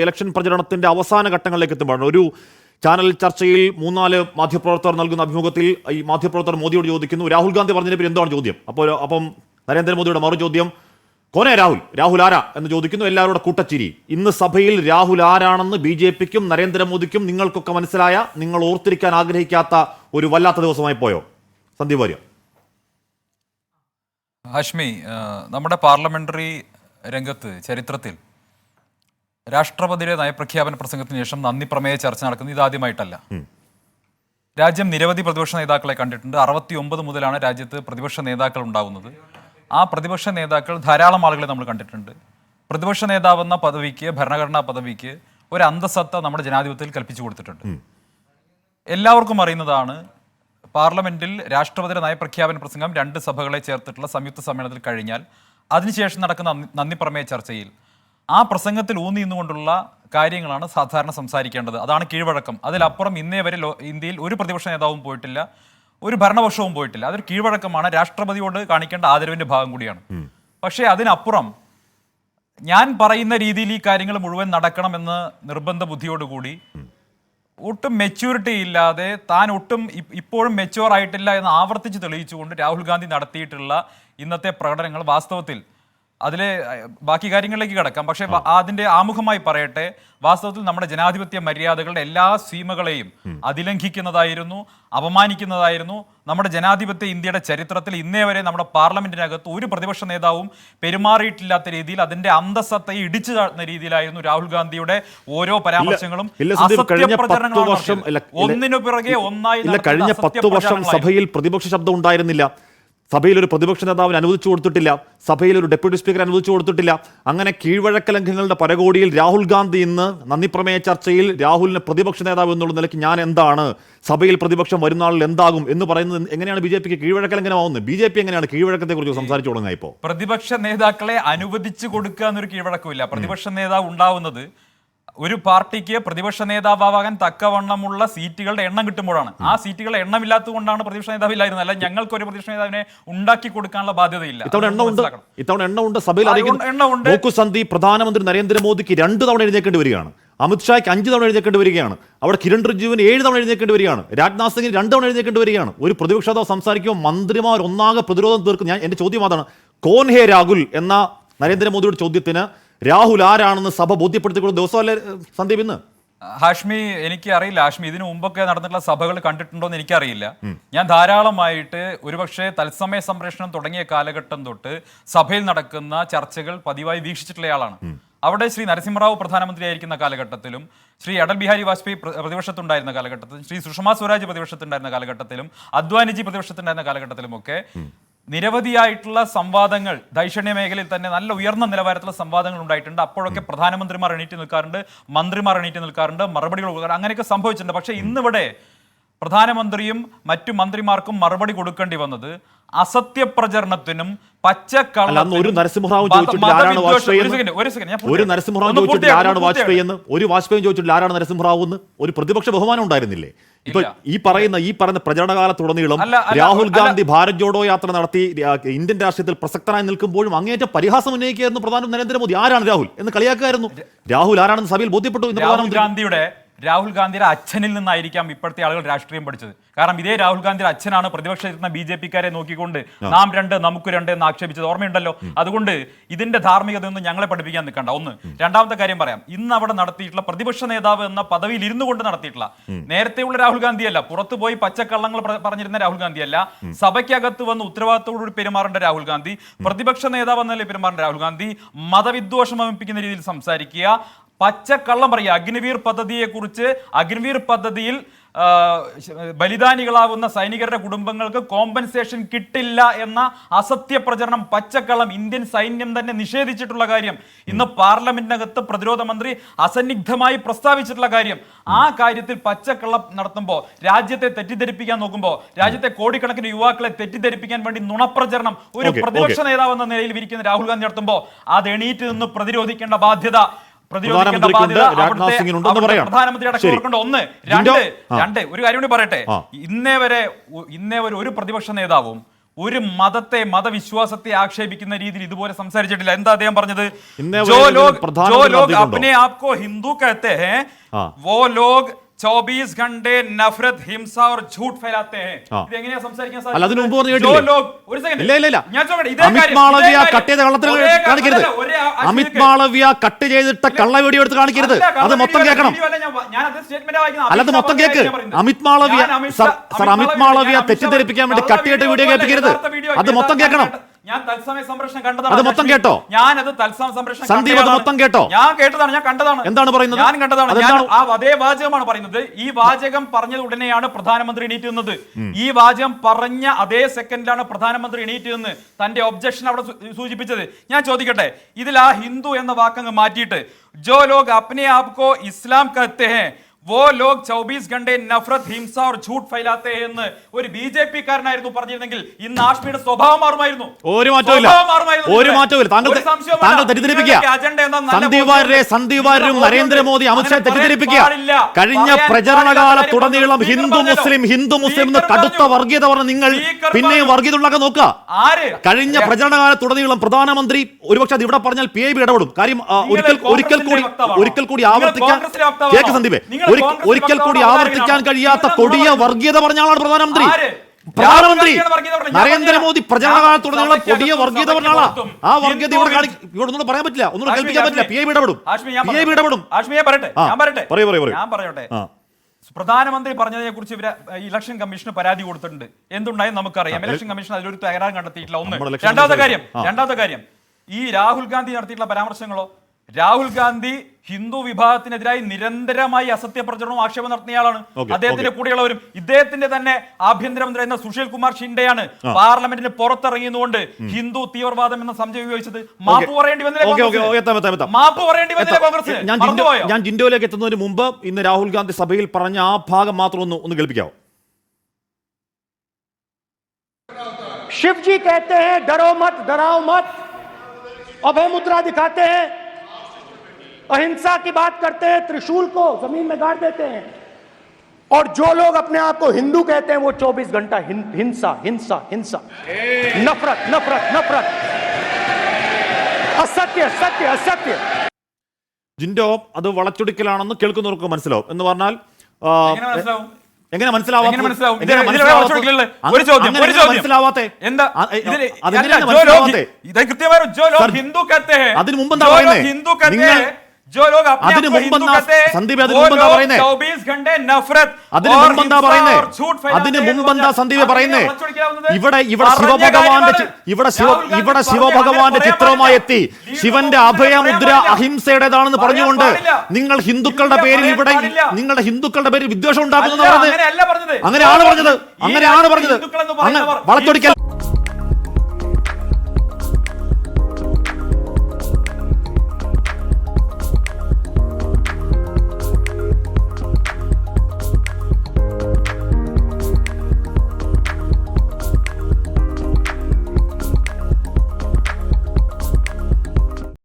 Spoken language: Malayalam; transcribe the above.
ഇലക്ഷൻ പ്രചരണത്തിന്റെ അവസാന ഘട്ടങ്ങളിലേക്ക് എത്തുമ്പോഴാണ് ഒരു ചാനൽ ചർച്ചയിൽ 3-4 മാധ്യമപ്രവർത്തകർ നൽകുന്ന അഭിമുഖത്തിൽ ഈ മാധ്യമപ്രവർത്തകർ മോദിയോട് ചോദിക്കുന്നു, രാഹുൽ ഗാന്ധി പറഞ്ഞതിനെ പേര് എന്താണ് ചോദ്യം? അപ്പം നരേന്ദ്രമോദിയുടെ മറു ചോദ്യം, കോനെ രാഹുൽ ആരാ എന്ന് ചോദിക്കുന്നു. എല്ലാവരുടെ കൂട്ടച്ചിരി. ഇന്ന് സഭയിൽ രാഹുൽ ആരാണെന്ന് BJPക്കും നരേന്ദ്രമോദിക്കും നിങ്ങൾക്കൊക്കെ മനസ്സിലായ, നിങ്ങൾ ഓർത്തിരിക്കാൻ ആഗ്രഹിക്കാത്ത ഒരു വല്ലാത്ത ദിവസമായി പോയോ? സന്ദീപ് വാര്യർ. ഹാഷ്മി, നമ്മുടെ പാർലമെന്ററി രംഗത്ത് ചരിത്രത്തിൽ രാഷ്ട്രപതിയുടെ നയപ്രഖ്യാപന പ്രസംഗത്തിന് ശേഷം നന്ദി പ്രമേയ ചർച്ച നടക്കുന്നത് ഇതാദ്യമായിട്ടല്ല. രാജ്യം നിരവധി പ്രതിപക്ഷ നേതാക്കളെ കണ്ടിട്ടുണ്ട്. 69 മുതലാണ് രാജ്യത്ത് പ്രതിപക്ഷ നേതാക്കൾ ഉണ്ടാകുന്നത്. ആ പ്രതിപക്ഷ നേതാക്കൾ ധാരാളം ആളുകളെ നമ്മൾ കണ്ടിട്ടുണ്ട്. പ്രതിപക്ഷ നേതാവെന്ന പദവിക്ക്, ഭരണഘടനാ പദവിക്ക് ഒരു അന്തസത്ത നമ്മുടെ ജനാധിപത്യത്തിൽ കൽപ്പിച്ചു കൊടുത്തിട്ടുണ്ട്. എല്ലാവർക്കും അറിയുന്നതാണ്, പാർലമെന്റിൽ രാഷ്ട്രപതിയുടെ നയപ്രഖ്യാപന പ്രസംഗം 2 സഭകളെ ചേർത്തിട്ടുള്ള സംയുക്ത സമ്മേളനത്തിൽ കഴിഞ്ഞാൽ അതിനുശേഷം നടക്കുന്ന നന്ദി പ്രമേയ ചർച്ചയിൽ ആ പ്രസംഗത്തിൽ ഊന്നി നിന്നുകൊണ്ടുള്ള കാര്യങ്ങളാണ് സാധാരണ സംസാരിക്കേണ്ടത്. അതാണ് കീഴ്വഴക്കം. അതിലപ്പുറം ഇന്നേ വരെ ഇന്ത്യയിൽ ഒരു പ്രതിപക്ഷ നേതാവും പോയിട്ടില്ല, ഒരു ഭരണപക്ഷവും പോയിട്ടില്ല. അതൊരു കീഴ്വഴക്കമാണ്, രാഷ്ട്രപതിയോട് കാണിക്കേണ്ട ആദരവിന്റെ ഭാഗം കൂടിയാണ്. പക്ഷേ അതിനപ്പുറം ഞാൻ പറയുന്ന രീതിയിൽ ഈ കാര്യങ്ങൾ മുഴുവൻ നടക്കണമെന്ന് നിർബന്ധ ബുദ്ധിയോടുകൂടി ഒട്ടും മെച്യൂരിറ്റി ഇല്ലാതെ, താൻ ഒട്ടും ഇപ്പോഴും മെച്യൂർ ആയിട്ടില്ല എന്ന് ആവർത്തിച്ച് തെളിയിച്ചുകൊണ്ട് രാഹുൽ ഗാന്ധി നടത്തിയിട്ടുള്ള ഇന്നത്തെ പ്രകടനങ്ങൾ വാസ്തവത്തിൽ, അതിലെ ബാക്കി കാര്യങ്ങളിലേക്ക് കിടക്കാം, പക്ഷേ അതിന്റെ ആമുഖമായി പറയട്ടെ, വാസ്തവത്തിൽ നമ്മുടെ ജനാധിപത്യ മര്യാദകളുടെ എല്ലാ സീമകളെയും അതിലംഘിക്കുന്നതായിരുന്നു, അപമാനിക്കുന്നതായിരുന്നു. നമ്മുടെ ജനാധിപത്യ ഇന്ത്യയുടെ ചരിത്രത്തിൽ ഇന്നേ വരെ നമ്മുടെ പാർലമെന്റിനകത്ത് ഒരു പ്രതിപക്ഷ നേതാവും പെരുമാറിയിട്ടില്ലാത്ത രീതിയിൽ അതിന്റെ അന്തസത്തയെ ഇടിച്ചു താഴ്ത്തുന്ന രീതിയിലായിരുന്നു രാഹുൽ ഗാന്ധിയുടെ ഓരോ പരാമർശങ്ങളും. ഒന്നിനു പിറകെ ഒന്നായി കഴിഞ്ഞ 10 വർഷം സഭയിൽ പ്രതിപക്ഷ ശബ്ദം ഉണ്ടായിരുന്നില്ല. സഭയിൽ ഒരു പ്രതിപക്ഷ നേതാവിന് അനുവദിച്ചു കൊടുത്തിട്ടില്ല, സഭയിൽ ഒരു ഡെപ്യൂട്ടി സ്പീക്കർ അനുവദിച്ചു കൊടുത്തിട്ടില്ല. അങ്ങനെ കീഴ്വഴക്ക ലംഘനങ്ങളുടെ പരകോടിയിൽ രാഹുൽ ഗാന്ധി ഇന്ന് നന്ദിപ്രമേയ ചർച്ചയിൽ രാഹുലിന് പ്രതിപക്ഷ നേതാവ് എന്നുള്ള നിലയ്ക്ക് ഞാൻ എന്താണ്, സഭയിൽ പ്രതിപക്ഷം വരുന്ന ആളിൽ എന്താകും എന്ന് പറയുന്നത് എങ്ങനെയാണ് BJPക്ക് കീഴ്വഴക്ക ലംഘനമാവുന്നത്? BJP എങ്ങനെയാണ് കീഴ്വഴക്കത്തെ കുറിച്ച് സംസാരിച്ചു തുടങ്ങുക? ഇപ്പോൾ പ്രതിപക്ഷ നേതാക്കളെ അനുവദിച്ചു കൊടുക്കുക എന്നൊരു കീഴ്വഴക്കമില്ല. പ്രതിപക്ഷ നേതാവ് ഉണ്ടാവുന്നത് ഒരു പാർട്ടിക്ക് പ്രതിപക്ഷ നേതാവാകാൻ തക്കവണ്ണമുള്ള സീറ്റുകളുടെ എണ്ണം കിട്ടുമ്പോഴാണ്. ആ സീറ്റുകളുടെ എണ്ണമില്ലാത്തത് കൊണ്ടാണ് പ്രതിപക്ഷ നേതാവില്ലായിരുന്നത്. അല്ല, ഞങ്ങൾക്ക് ഒരു പ്രതിപക്ഷ നേതാവിനെ ഉണ്ടാക്കി കൊടുക്കാനുള്ള ബാധ്യതയില്ല. ഇത്തവണ എണ്ണമുണ്ട് സഭയിൽ. സന്ദീപ്, പ്രധാനമന്ത്രി നരേന്ദ്രമോദിക്ക് 2 തവണ എഴുന്നേക്കേണ്ടി വരികയാണ്, അമിത്ഷായ്ക്ക് 5 തവണ എഴുന്നേക്കേണ്ടി വരികയാണ്, അവിടെ കിരൺ റിജിജുവിന് 7 തവണ എഴുന്നേക്കേണ്ടി വരികയാണ്, രാജ്നാഥ് സിംഗിന് 2 തവണ എഴുന്നേക്കേണ്ടി വരികയാണ്. ഒരു പ്രതിപക്ഷ നേതാവ് സംസാരിക്കുമ്പോൾ മന്ത്രിമാർ ഒന്നാകെ പ്രതിരോധം തീർക്കും. എന്റെ ചോദ്യം അതാണ്, കോൻ ഹേ രാഹുൽ എന്ന നരേന്ദ്രമോദിയുടെ ചോദ്യത്തിന് രാഹുൽ ആരാണെന്ന് സഭ ബോധ്യപ്പെടുത്തിക്കൊണ്ട ദിവസമല്ലേ സന്ദീപ് ഇന്ന്? ഹാഷ്മി, എനിക്ക് അറിയില്ല. ഹാഷ്മി, ഇതിനു മുമ്പൊക്കെ നടന്നിട്ടുള്ള സഭകൾ കണ്ടിട്ടുണ്ടോ എന്ന് എനിക്കറിയില്ല. ഞാൻ ധാരാളമായിട്ട് ഒരുപക്ഷെ തത്സമയ സംപ്രേഷണം തുടങ്ങിയ കാലഘട്ടം തൊട്ട് സഭയിൽ നടക്കുന്ന ചർച്ചകൾ പതിവായി വീക്ഷിച്ചിട്ടുള്ളയാളാണ്. അവിടെ ശ്രീ നരസിംഹറാവു പ്രധാനമന്ത്രിയായിരിക്കുന്ന കാലഘട്ടത്തിലും, ശ്രീ അടൽ ബിഹാരി വാജ്പേയി പ്രതിപക്ഷത്തുണ്ടായിരുന്ന കാലഘട്ടത്തിലും, ശ്രീ സുഷമ സ്വരാജ് പ്രതിപക്ഷത്തുണ്ടായിരുന്ന കാലഘട്ടത്തിലും, അദ്വാനിജി പ്രതിപക്ഷത്തുണ്ടായിരുന്ന കാലഘട്ടത്തിലുമൊക്കെ നിരവധിയായിട്ടുള്ള സംവാദങ്ങൾ, ദൈക്ഷണ്യ മേഖലയിൽ തന്നെ നല്ല ഉയർന്ന നിലവാരത്തിലുള്ള സംവാദങ്ങൾ ഉണ്ടായിട്ടുണ്ട്. അപ്പോഴൊക്കെ പ്രധാനമന്ത്രിമാർ എണീറ്റ് നിൽക്കാറുണ്ട്, മന്ത്രിമാർ എണീറ്റ് നിൽക്കാറുണ്ട്, മറുപടികൾ കൊടുക്കാറുണ്ട്, അങ്ങനെയൊക്കെ സംഭവിച്ചിട്ടുണ്ട്. പക്ഷേ ഇന്നിവിടെ പ്രധാനമന്ത്രിയും മറ്റു മന്ത്രിമാർക്കും മറുപടി കൊടുക്കേണ്ടി വന്നത് അസത്യപ്രചരണത്തിനും പച്ചക്കള്ളത്തിനും. ഒരു നരസിംഹറാവു ചോദിച്ചിട്ടില്ല ആരാണ് വാജ്പേയി എന്ന്, ഒരു വാജ്പേയി ചോദിച്ചിട്ടില്ല ആരാണ് നരസിംഹറാവു എന്ന്. ഒരു പ്രതിപക്ഷ ബഹുമാനം ഉണ്ടായിരുന്നില്ലേ? ഇപ്പൊ ഈ പറയുന്ന പ്രചരണകാലത്തുടനീളം രാഹുൽ ഗാന്ധി ഭാരത് ജോഡോ യാത്ര നടത്തി ഇന്ത്യൻ രാഷ്ട്രീയത്തിൽ പ്രസക്തനായി നിൽക്കുമ്പോഴും അങ്ങേറ്റം പരിഹാസം ഉന്നയിക്കുകയായിരുന്നു പ്രധാനമന്ത്രി നരേന്ദ്രമോദി. ആരാണ് രാഹുൽ എന്ന് കളിയാക്കുമായിരുന്നു. രാഹുൽ ആരാണെന്ന് സഭയിൽ ബോധ്യപ്പെട്ടു. രാഹുൽ ഗാന്ധിയുടെ അച്ഛനിൽ നിന്നായിരിക്കാം ഇപ്പോഴത്തെ ആളുകൾ രാഷ്ട്രീയം പഠിച്ചത്. കാരണം ഇതേ രാഹുൽ ഗാന്ധിയുടെ അച്ഛനാണ് പ്രതിപക്ഷത്തിരുന്ന BJPക്കാരെ നോക്കിക്കൊണ്ട് നാം 2 നമുക്ക് 2 എന്ന് ആക്ഷേപിച്ചത്, ഓർമ്മയുണ്ടല്ലോ. അതുകൊണ്ട് ഇതിന്റെ ധാർമ്മികതയൊന്നും ഞങ്ങളെ പഠിപ്പിക്കാൻ നിൽക്കണ്ട. ഒന്ന്. രണ്ടാമത്തെ കാര്യം പറയാം, ഇന്ന് അവിടെ നടത്തിയിട്ടുള്ള പ്രതിപക്ഷ നേതാവ് എന്ന പദവിയിൽ ഇരുന്നു കൊണ്ട് നടത്തിയിട്ടുള്ള, നേരത്തെയുള്ള രാഹുൽ ഗാന്ധിയല്ല, പുറത്തു പോയി പച്ചക്കള്ളങ്ങൾ പറഞ്ഞിരുന്ന രാഹുൽ ഗാന്ധിയല്ല, സഭയ്ക്കകത്ത് വന്ന് ഉത്തരവാദിത്തോടുകൂടി പെരുമാറേണ്ട രാഹുൽ ഗാന്ധി, പ്രതിപക്ഷ നേതാവ് എന്നല്ലേ പെരുമാറേണ്ട രാഹുൽ ഗാന്ധി, മതവിദ്വേഷം വമിപ്പിക്കുന്ന രീതിയിൽ സംസാരിക്കുക, പച്ചക്കള്ളം പറയുക. അഗ്നിവീർ പദ്ധതിയെക്കുറിച്ച്, അഗ്നിവീർ പദ്ധതിയിൽ ബലിദാനികളാവുന്ന സൈനികരുടെ കുടുംബങ്ങൾക്ക് കോമ്പൻസേഷൻ കിട്ടില്ല എന്ന അസത്യ പ്രചരണം, പച്ചക്കള്ളം ഇന്ത്യൻ സൈന്യം തന്നെ നിഷേധിച്ചിട്ടുള്ള കാര്യം, ഇന്ന് പാർലമെന്റിനകത്ത് പ്രതിരോധ മന്ത്രി അസന്നിഗ്ധമായി പ്രസ്താവിച്ചിട്ടുള്ള കാര്യം, ആ കാര്യത്തിൽ പച്ചക്കള്ളം നടത്തുമ്പോൾ, രാജ്യത്തെ തെറ്റിദ്ധരിപ്പിക്കാൻ നോക്കുമ്പോൾ, രാജ്യത്തെ കോടിക്കണക്കിന് യുവാക്കളെ തെറ്റിദ്ധരിപ്പിക്കാൻ വേണ്ടി നുണപ്രചരണം ഒരു പ്രതിപക്ഷ നേതാവ് എന്ന നിലയിൽ ഇരിക്കുന്ന രാഹുൽ ഗാന്ധി നടത്തുമ്പോൾ അത് എണീറ്റ് നിന്ന് പ്രതിരോധിക്കേണ്ട ബാധ്യത പ്രധാനമന്ത്രി അടക്കം. ഒന്ന്. രണ്ട്, ഒരു കാര്യം കൂടി പറയട്ടെ, ഇന്നേ വരെ ഒരു പ്രതിപക്ഷ നേതാവും ഒരു മതത്തെ മതവിശ്വാസത്തെ ആക്ഷേപിക്കുന്ന രീതിയിൽ ഇതുപോലെ സംസാരിച്ചിട്ടില്ല. എന്താ അദ്ദേഹം പറഞ്ഞത്? ഇന്നേ जो വരെ लोग പ്രധാനമന്ത്രി अपने आप को हिंदू कहते हैं वो लोग 24 घंटे नफरत हिंसा और झूठ फैलाते हैं. ഇത് എങ്ങനെയാ സംസാരിക്കാൻ അല്ല, അതിന് മുമ്പ് പറഞ്ഞു സാധിക്കും? കേട്ടില്ലേ? ഒരു സെക്കൻഡ്, ഇല്ല, ഇല്ല, ഇല്ല. ഞാൻ ചോദിക്കട്ടെ, ഇതേ അമിത് കാര്യം, മാളവ്യ ഇതേ കട്ട് ചെയ്ത കള്ളത്തിൽ ഒരേ കാര്യം, കാണിക്കരുത്. അല്ല, അമിത് മാളവ്യ കട്ട് ചെയ്തിട്ട കള്ള വീഡിയോ എടുത്ത് കാണിക്കരുത്. അത് മൊത്തം കേൾക്കണം. അല്ല, അത് മൊത്തം കേക്ക്. അമിത് മാളവ്യ അമിത് മാളവ്യ തെറ്റിദ്ധരിപ്പിക്കാൻ വേണ്ടി കട്ട് ചെയ്തിട്ട് വീഡിയോ കേൾപ്പിക്കരുത്. അത് മൊത്തം കേൾക്കണം. ഞാൻ തത്സമയ സംപ്രേഷണം കണ്ടതാണ്. അത് മൊത്തം കേട്ടോ? ഞാൻ അത് തത്സമയ സംപ്രേഷണം സന്ദീപ് അത് മൊത്തം കേട്ടോ? ഞാൻ കേട്ടതാണ്, ഞാൻ കണ്ടതാണ്. എന്താണ് പറയുന്നത്? ഞാൻ കണ്ടതാണ്. ഞാൻ ആ അതേ വാചകമാണ് പറയുന്നത്. ഈ വാചകം പറഞ്ഞത് ഉടനെയാണ് പ്രധാനമന്ത്രി എണീറ്റ് നിന്നത്. ഈ വാചകം പറഞ്ഞ അതേ സെക്കൻഡിലാണ് പ്രധാനമന്ത്രി എണീറ്റ് നിന്ന് തന്റെ ഒബ്ജക്ഷൻ അവിടെ സൂചിപ്പിച്ചത്. ഞാൻ ചോദിക്കട്ടെ, ഇതിൽ ആ ഹിന്ദു എന്ന വാക്കങ്ങ് മാറ്റിയിട്ട് ജോ ലോഗ് അപ്നെ ആപ് കോ ഇസ്ലാം കഹത്തെ ഹൈ वो लोग 24 घंटे नफरत हिंसा और झूठ फैलाते हैं എന്ന് ഒരു ബിജെപി കാരനായിരുന്നു പറഞ്ഞിരുന്നെങ്കിൽ ഇന്ന് ആഷ്മിയുടെ സ്വഭാവം മാറുമായിരുന്നു. ഒരു മാറ്റവും താങ്കൾ തെറ്റിദ്ധരിപ്പിക്കുക. സന്ദീപ് വാര്യരും നരേന്ദ്രമോദി അമിത്ഷാ തെറ്റിദ്ധരിപ്പിക്കുക. കഴിഞ്ഞ പ്രചരണകാലത്തുടനീളം ഹിന്ദു മുസ്ലിം എന്ന് കടുത്ത വർഗീയത പറഞ്ഞ നിങ്ങൾ പിന്നെയും വർഗീയത ഉണ്ടാക്കാൻ നോക്കുക. കഴിഞ്ഞ പ്രചരണകാലത്തുടനീളം പ്രധാനമന്ത്രി ഒരുപക്ഷെ അത് ഇവിടെ പറഞ്ഞാൽ PIB ഇടപെടും. കാര്യം ഒരിക്കൽ കൂടി ആവർത്തിക്കാൻ കേക്ക് സന്ദീപേ, ഒരിക്കൽ കൂടി ആവർത്തിക്കാൻ കഴിയാത്ത കൊടിയ വർഗീയത പറഞ്ഞ ആളാണ് പ്രധാനമന്ത്രി. നരേന്ദ്രമോദി പ്രചരണകാലത്തുടനീളം കൊടിയ വർഗീയത പറഞ്ഞ ആളാ. ആ വർഗീയത ഇവിടെ ഒന്നും പറയാൻ പറ്റില്ല, ഒന്നും കേൾപ്പിക്കാൻ പറ്റില്ല. PIB ഇടപെടും. ഞാൻ പറയട്ടെ, പ്രധാനമന്ത്രി പറഞ്ഞതിനെ കുറിച്ച് ഇലക്ഷൻ കമ്മീഷന് പരാതി കൊടുത്തിട്ടുണ്ട്. എന്തുണ്ടായും നമുക്കറിയാം. ഇലക്ഷൻ കമ്മീഷൻ അതിലൊരു തകരാറ് കണ്ടെത്തിയിട്ടില്ല. ഒന്ന്. രണ്ടാമത്തെ കാര്യം ഈ രാഹുൽ ഗാന്ധി നടത്തിയിട്ടുള്ള പരാമർശങ്ങളോ? രാഹുൽ ഗാന്ധി ഹിന്ദു വിഭാഗത്തിനെതിരായി നിരന്തരമായി അസത്യ പ്രചരണവും ആക്ഷേപം നടത്തിയയാളാണ്. അദ്ദേഹത്തിന്റെ കൂടെയുള്ളവരും. ഇദ്ദേഹത്തിന്റെ തന്നെ ആഭ്യന്തരമന്ത്രി എന്ന സുശീൽ കുമാർ ഷിൻഡെയാണ് പാർലമെന്റിന് പുറത്തിറങ്ങിയതുകൊണ്ട് ഹിന്ദു തീവ്രവാദം എന്ന സംശയം ഉപയോഗിച്ചത്. മാപ്പ് പറയേണ്ടി വന്നില്ല കോൺഗ്രസ്. ഞാൻ ജിൻഡോയിലേക്ക് എത്തുന്നതിന് മുമ്പ് ഇന്ന് രാഹുൽ ഗാന്ധി സഭയിൽ പറഞ്ഞ ആ ഭാഗം മാത്രം ഒന്ന് കേൾപ്പിക്കാവോ? शिवजी कहते हैं डरो मत, डराओ मत, अभय मुद्रा दिखाते हैं, अहिंसा की बात करते हैं, त्रिशूल को जमीन में गाड़ देते हैं, और जो लोग अपने आप को हिंदू कहते हैं वो 24 घंटा हिंसा हिंसा हिंसा, नफरत नफरत नफरत, असत्य सत्य असत्य. ജിൻഡോ, അത് വളച്ചൊടിക്കലാണെന്ന് കേൾക്കുന്നവർക്ക് മനസ്സിലാവും. എന്ന് പറഞ്ഞാൽ എങ്ങനെ മനസ്സിലാവാത്തെ? അതിന് മുമ്പ് എന്താ പറയുന്നത്? അതിന് മുമ്പ് സന്ദീപ് സന്ദീപ് പറയുന്നേ ഇവിടെ ശിവഭഗവാന്റെ ചിത്രവുമായി എത്തി ശിവന്റെ അഭയമുദ്ര അഹിംസയുടേതാണെന്ന് പറഞ്ഞുകൊണ്ട് നിങ്ങൾ ഹിന്ദുക്കളുടെ പേരിൽ വിദ്വേഷം ഉണ്ടാക്കുന്നത് അങ്ങനെയാണ് പറഞ്ഞത്. വളച്ചൊടിക്കൽ.